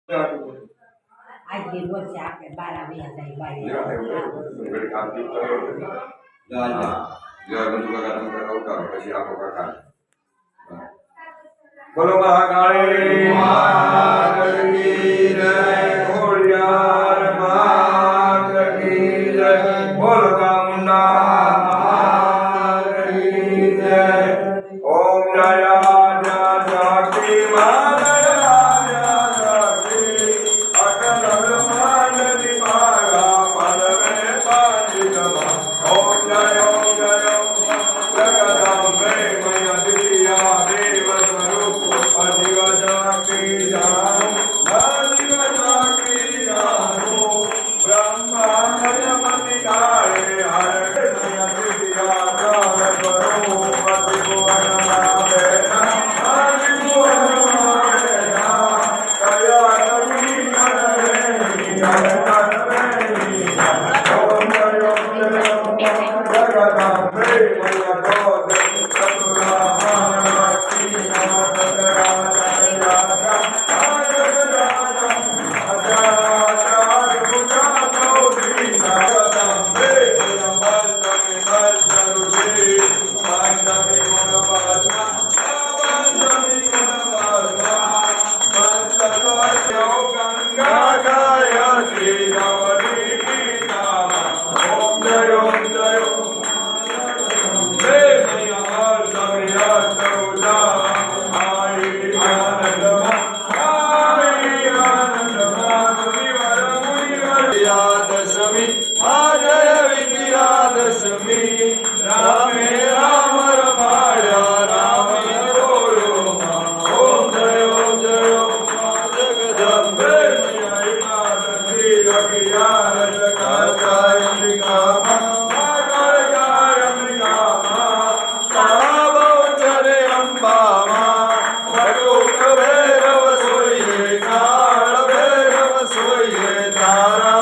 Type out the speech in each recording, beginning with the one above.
आज गेलो वर्षी आपल्या 12 जाईल बाई बोलो महाकाली मात की जय, होलियार मात की जय, बोलो चामुंडा मात की जय। ओम जया जया शक्ति माता जया शक्ति अखंड ब्रह्मांड दिवाला पद में पंडित ओम जय जगदम्बे मैया दिव्या देव स्वरूप अजीव शक्ति जानो अजीव शक्ति जानो ब्रह्मांड जपति गाये हर मैया दिव्या जान स्वरूप अतिभुवन नामेना अतिभुवन नामेना कया कवि करणे ओम जय जगदम्बे मैया गोद दशमी आजय विजयादशमी रामे राम रमाया रामे रोयो ओम जय जगदम्बे मैया एकादशी रखिया रजकाय अंबिका चरे अम्बा भटोक भैरव सोइए काल भैरव सोइए तारा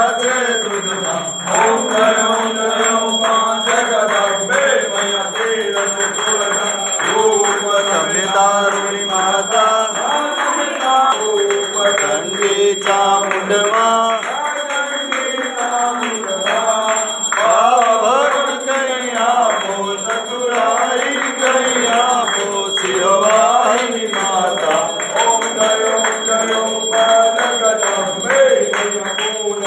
ओम जय जगदम्बे मैया तीरथ रूप समितारुणी माता रूप गंगे चामुंडवा भक्त कैया भो सतुराई कैया भो शिवाई माता ओम जय जगदम्बे मैया पूर्ण